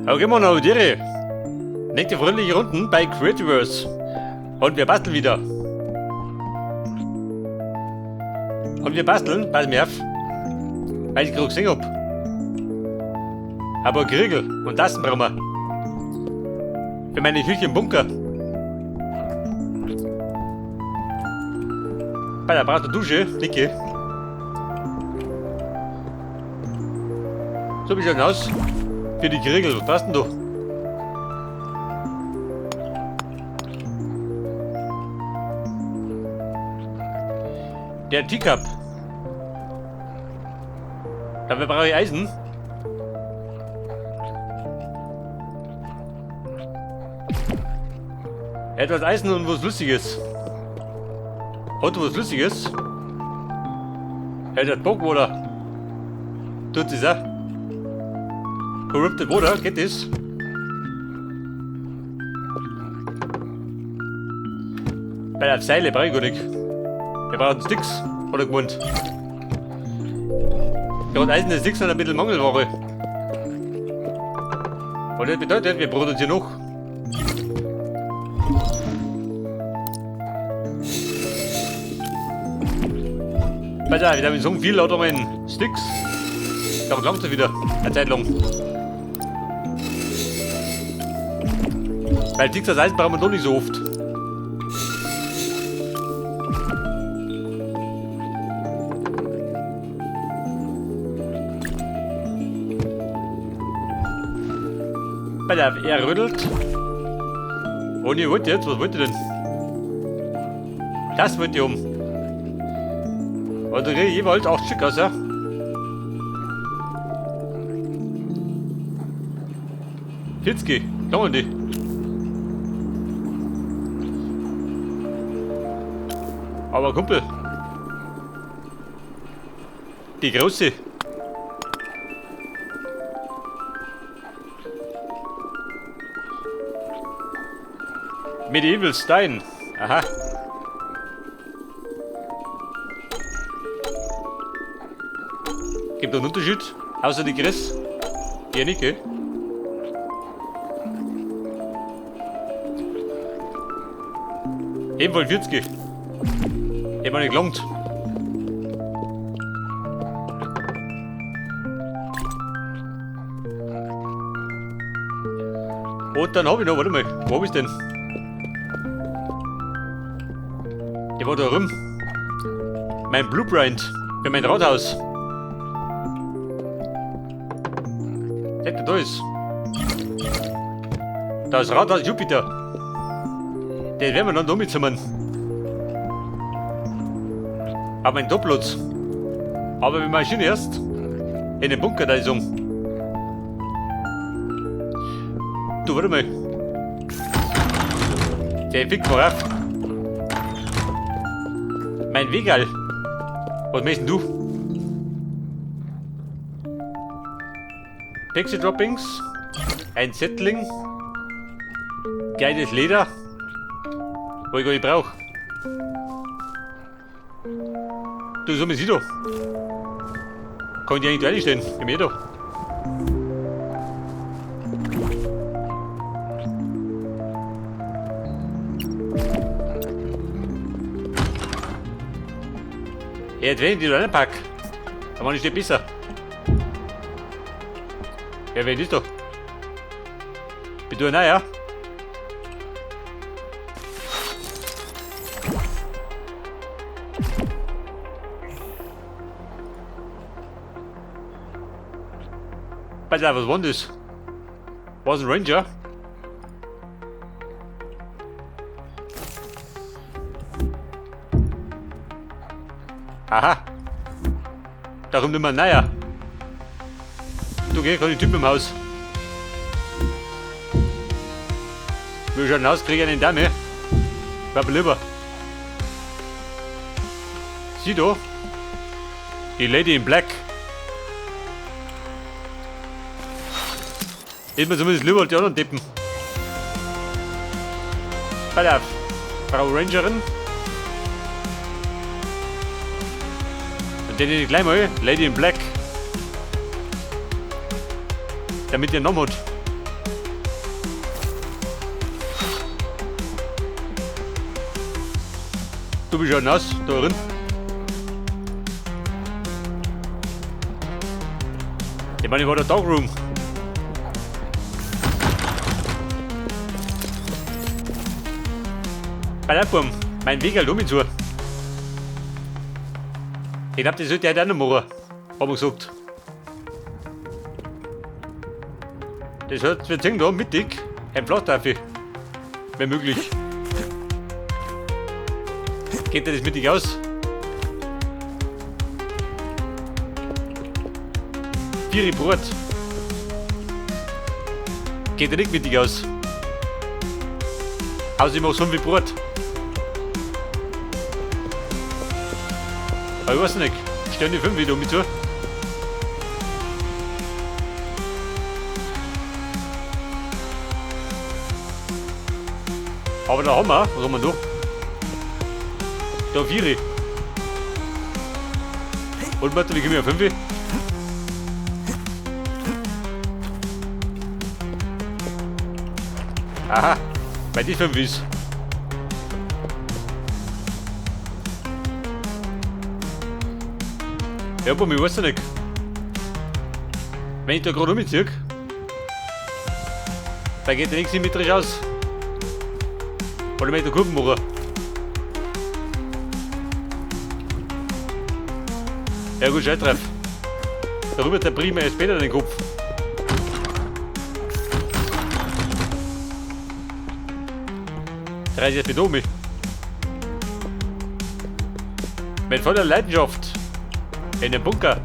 Aber gehen wir noch Dere. Nächste freundliche Runden bei Creativerse. Und wir basteln wieder. Und wir basteln, pass mir auf, weil ich gerade gesehen hab. Aber Kriegel und Tasten brauchen wir. Für meine Küche im Bunker. Bei der braucht eine Dusche, dicke. So wie schaut aus. Für die Kriegel, was passt denn du? Der Teacup. Dafür brauche ich Eisen. Etwas Eisen und was Lustiges. Und was Lustiges. Hat Bogwater. Tut sie auch. Corrupted Water, geht das? Bei der Seile brauche ich gar nicht. Wir brauchen Sticks, hat er gemeint. Ja, und Eisen ist Sticks und ein bisschen Mangelware. Und das bedeutet, wir produzieren noch. Pass auf, wir haben so viel lauter meinen Sticks. Da langt er wieder, eine Zeit lang. Weil Sticks das Eisen brauchen wir doch nicht so oft. Pass auf, er rüttelt. Und ihr wollt jetzt, was wollt ihr denn? Das wollt ihr um. Und da kriege ich jeweils 8 Stück aus, ja? Hitzki, kommen die. Aber Kumpel. Die große. Medieval Stein. Aha. Gibt es einen Unterschied? Außer die Größe? Ja, nicht, gell? Ebenfalls 40. Ich hab nicht gelangt. Und dann hab ich noch, warte mal, wo hab ich's denn? Der war da rum. Mein Blueprint für mein Rathaus. Seht da ist. Das Rathaus Jupiter. Den werden wir dann da mitzusammen. Aber ein Doppelplatz. Aber wir machen erst in den Bunker da sagen. Du, warte mal. Der fickt mal auf. Mein Wegal. Was möchtest du? Pixie Droppings. Ein Settling. Geiles Leder. Wo ich gar nicht brauche. Du, so mit sie da. Kann ich eigentlich stehen? Bei mir da. Jetzt wenn ich die da reinpack, dann mache ich nicht besser. Ja, wen ist da? Bist du einer, ja? Pass auf, was war denn das? War es ein Ranger? Aha. Darum nimmer naja. Du geh gerade die Typen im Haus. Wie schaut denn aus? Krieg ich einen Dame? Bleib lieber. Sieh da. Die Lady in Black. Ist mir zumindest lieber als die anderen Tippen. Pass auf. Frau Rangerin. Und den nenne ich gleich mal Lady in Black. Damit ihr noch hat. Du bist ja nass, da drin. Ich meine, ich war der Darkroom. Ballerbaum, mein Weg halt um ihn zu. Ich glaub, das sollte ich heute auch noch machen. Haben wir gesagt. Das heißt, wir ziehen da mittig ein Flachdaffi. Wenn möglich. Geht dir das mittig aus? 4 Brot. Geht dir nicht mittig aus? Außer ich mach so viel Brot. Aber ich weiß nicht. Stellen die 5 wieder um mich zu. Aber da haben wir, was haben wir da? Da 4. Und warte, wie gehen wir auf 5? Aha, weil die 5 ist. Ja, aber ich weiß ja nicht. Wenn ich da gerade umziehe, dann geht ja nichts symmetrisch aus. Oder wenn ich da Kurven mache. Ja gut, Scheitreff. Darüber der prima jetzt später den Kopf. Reiß jetzt mit um mich. Mit voller Leidenschaft. In den Bunker.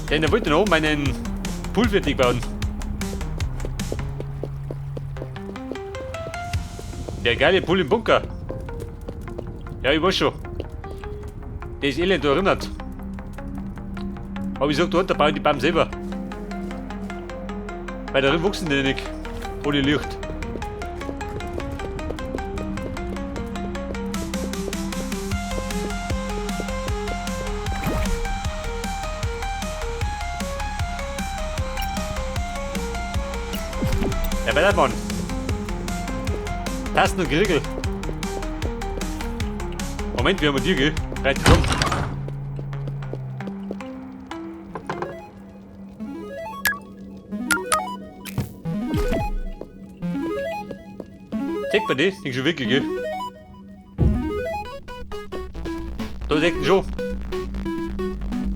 Denn er wollte noch oben einen Pool fertig bauen. Der geile Pool im Bunker. Ja, ich weiß schon. Der ist elend erinnert. Aber ich sag, da unten bauen die Baum selber. Weil darin wachsen die nicht. Ohne Licht. Ja, weiter, Mann. Tasten und Geriegel. Moment, wir haben die, gell? Reicht es um. Zeig mal die, nicht schon wirklich, gell? Da deckt ihn schon.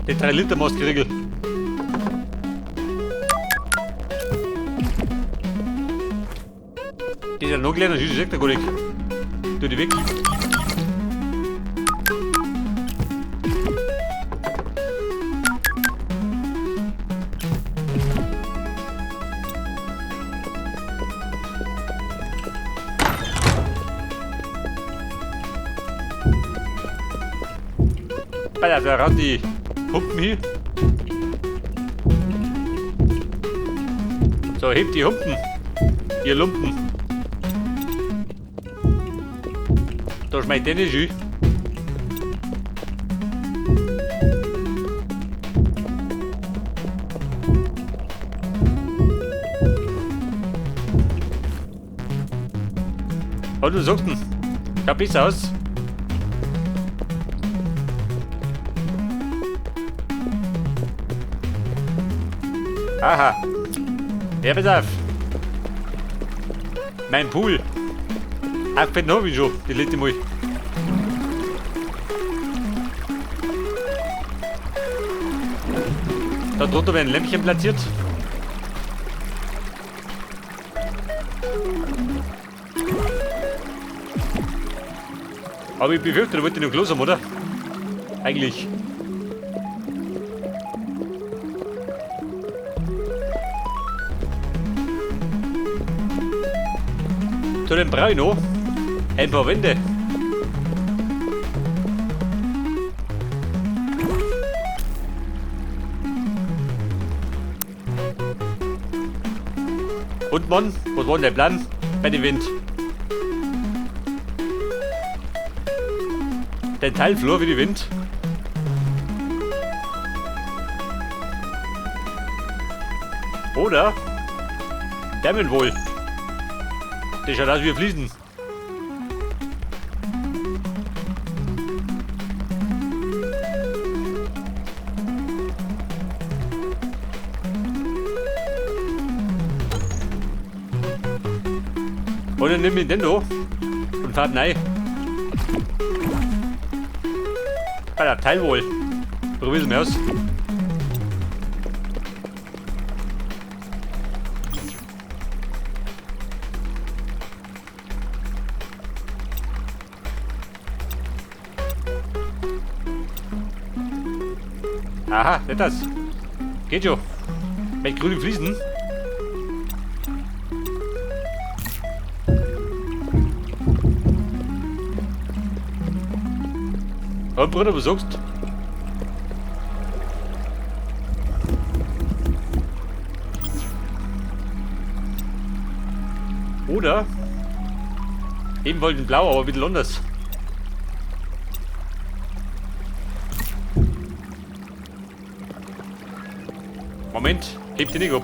Der 3 Liter Maßgeriegel. Die ist ja noch kleiner, süße sagt er gar nicht. Tu die weg. Da ran die Humpen hier. So, hebt die Humpen. Ihr Lumpen. Da schmeißt der nicht rein. Oh, du sagst ihn. Schaut besser aus. Aha. Ja, pass auf. Mein Pool. Aufgefällt habe ich schon, die letzte Mal. Da drunter werden Lämpchen platziert. Aber ich befürchte, da wollte ich noch los haben, oder? Eigentlich. Zu dem brauche ich noch ein paar Wände. Und Mann, was war denn der Plan bei dem Wind? Den Teilflur wie die Wind. Oder Dämmenwohl. Das schaut aus wie Fliesen. Und dann nimm Nintendo und fahrt rein. Alter, Teil wohl. Probier's mal aus. Aha, nicht das. Geht schon. Mit grünen Fliesen. Und Bruder, was sagst du? Oder eben wollten blau, aber ein bisschen anders. Moment, hebt die nicht ab.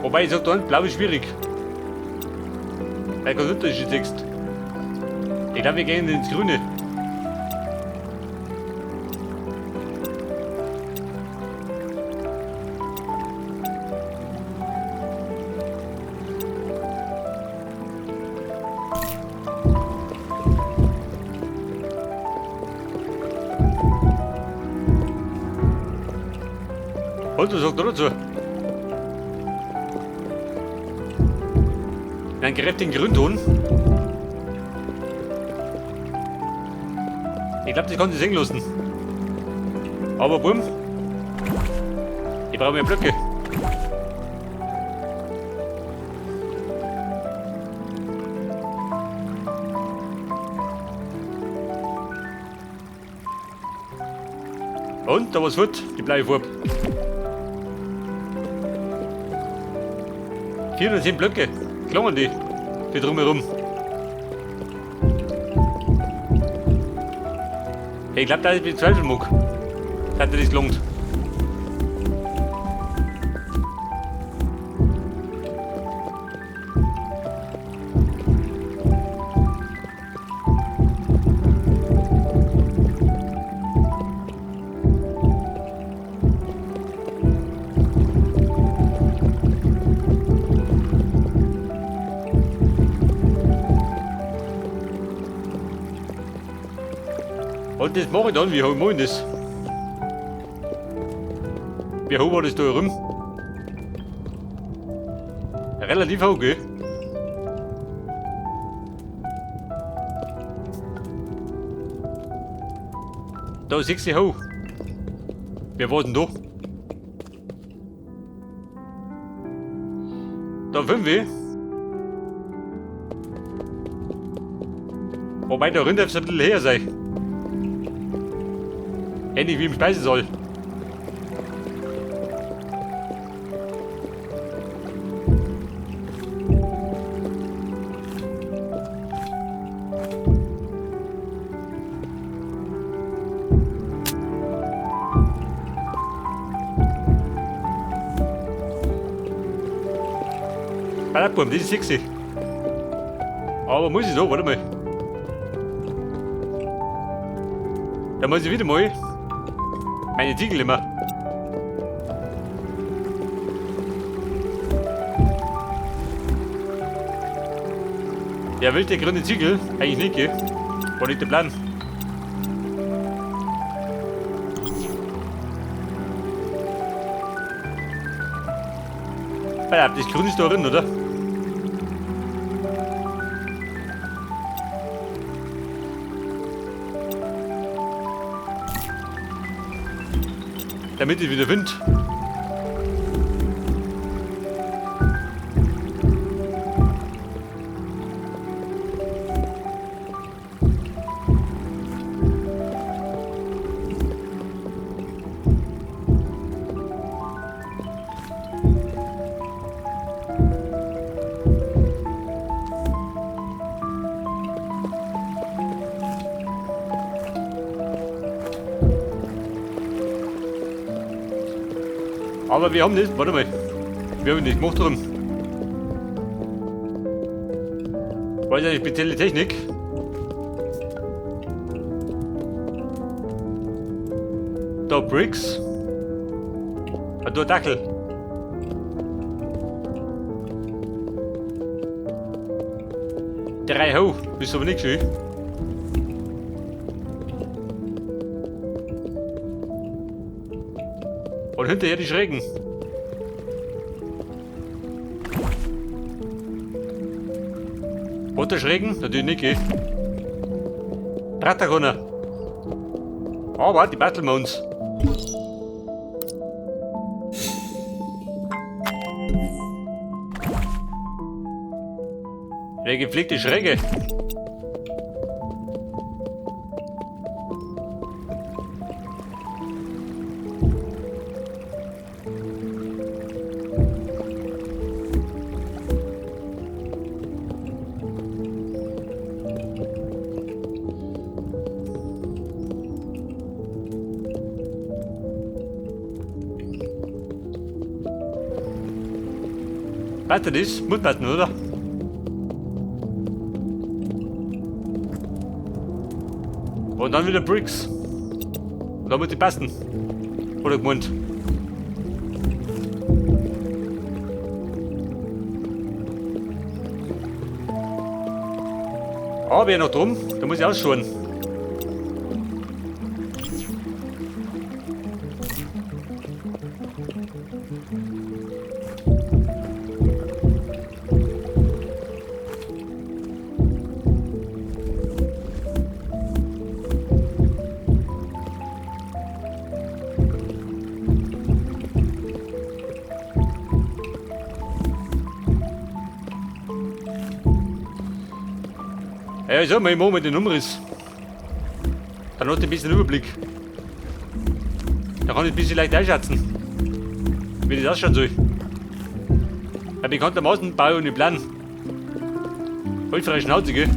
Wobei ich sag da, blau ist schwierig. Weil kein Unterschied siehst. Ich glaube, wir gehen ins Grüne. Und was sagt er dazu? Einen kräftigen Gründton. Ich glaube, das kann sich sehen lassen. Aber bumm. Ich brauche mehr Blöcke. Und, da was wird, die blaue Farbe. 410 Blöcke. Klungen die. Für drumherum. Ich glaube, da ist ein Zweifelmuck. Hat dir das gelungen. Und das mache ich dann, wie mache ich das? Wie hoch war das da rum? Relativ hoch, gell? Da ist 6 hoch. Wer war denn da? Da 5. Wobei der Rinder ein bisschen her sei. Ähnlich wie im Speisesaal. Ballerburm, das ist sexy. Aber muss ich so, warte mal. Da muss ich wieder mal meine Ziegel immer. Der will der grüne Ziegel eigentlich nicht, gell? War nicht der Plan. Das Grün ist da drin, oder? Damit ist wieder Wind. Aber wir haben nicht, warte mal. Wir haben nicht gemacht drum. Was ist eine spezielle Technik? Da Bricks. Und da Dackel. Drei Hau, ist aber nicht schön. Und hinterher die Schrägen. Unter Schrägen? Natürlich nicht, gell? Rattagonner. Oh, warte, die batteln wir uns. Eine gepflegte Schräge. Warte, das muss passen, oder? Und dann wieder Bricks. Und dann muss die passen. Oder gemeint. Ah, wer noch drum? Da muss ich ausschauen. Ja, ich sag mal, ich mach mal den Umriss. Dann hat er ein bisschen Überblick. Da kann ich ein bisschen leicht einschätzen, wie das ausschauen soll. Ja, bekanntermaßen baue ich ohne Plan. Voll freie Schnauze, gell?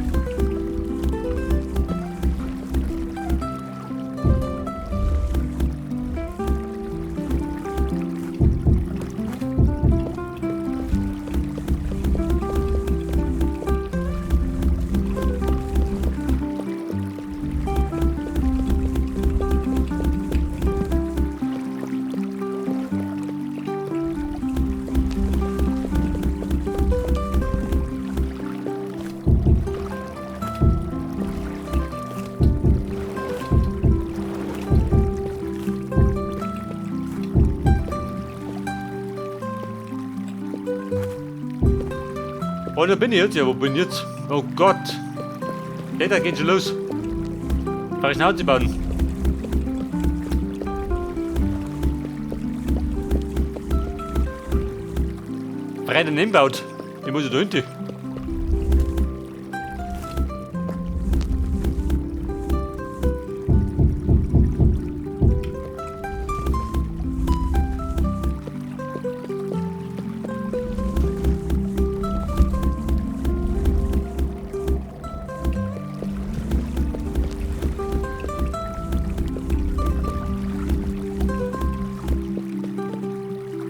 Oh, da bin ich jetzt. Ja, wo bin ich jetzt? Oh Gott. Ja, da geht schon los. Fahr ich nach Hause bauen. Frei daneben baut. Ich muss ja da hinten.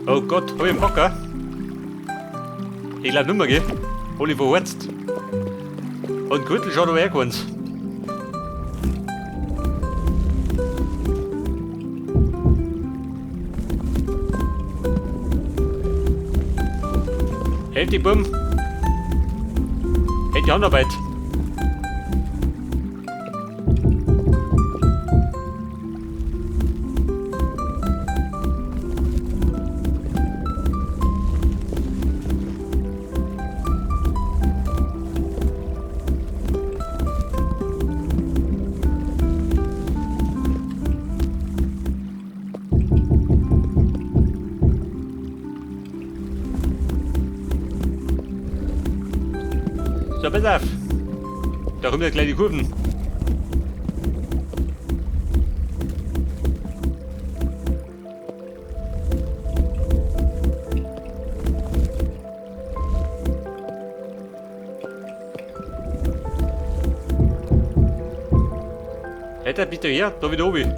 Oh Gott, hab ich einen Bocker? Ich glaub nicht mehr, gell? Hol ich verhorzt. Und Gürtel schaut aber hergewandt. Hält die Bumm. Hält die Handarbeit. So, pass auf. Da kommen jetzt gleich die Kurven. Alter, bist du her? Da wieder oben.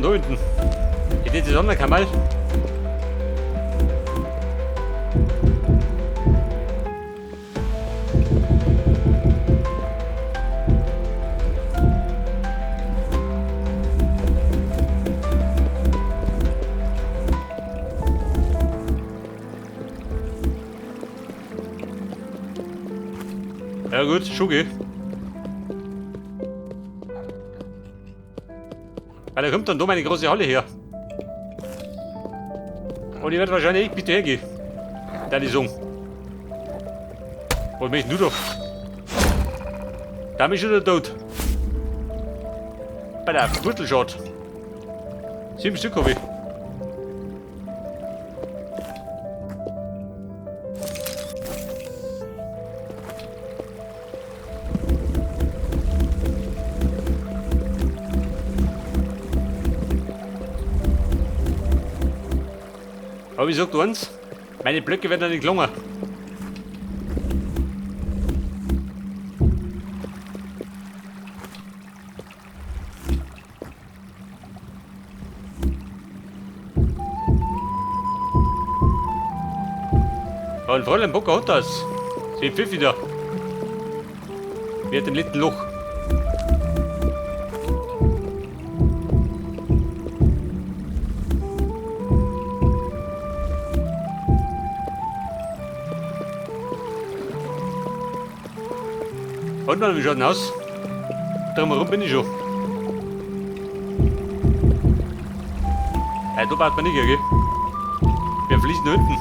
wir da hinten? Geht jetzt die Sonne, Kamal? Ja gut, Schuge. Weil da kommt dann da meine große Halle her. Und ich werde wahrscheinlich echt bitte hergehen. Da die Song. Was möchtest du doch? Da bin ich schon tot. Bei der Wurzelschad. 7 Stück habe ich. Aber ich sag dir eins, meine Blöcke werden nicht gelungen. Und vor allem Bocker hat das. Sie pfiff wieder. Wie hat im letzten Loch. Und mal, wie schaut denn aus? Drumherum bin ich schon. Ja, da braucht man nicht, gell? Wir fließen da hinten.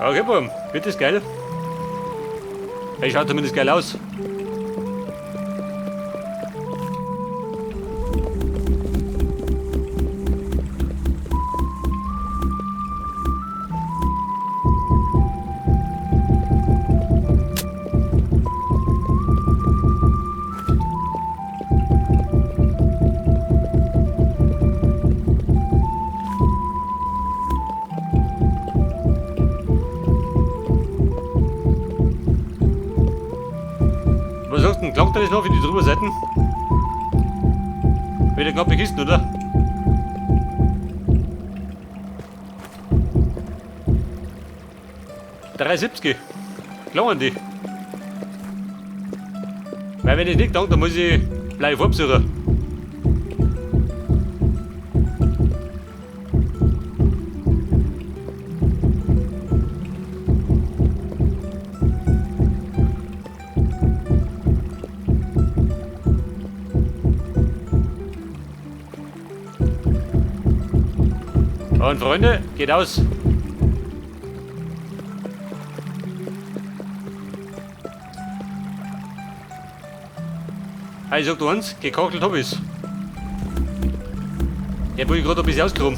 Okay, Boom. Wird das geil? Ich schaut zumindest geil aus. Was sagst du denn? Klangt das noch, wenn die drüber setzen? Wieder knappe Kisten, oder? $3,70. Klangen die. Weil wenn ich nicht klang, dann muss ich gleich vorbesuchen. Und Freunde, geht aus. Ich sag dir eins, gekachelt hab ich's. Der will ich gerade ein bisschen ausgehoben.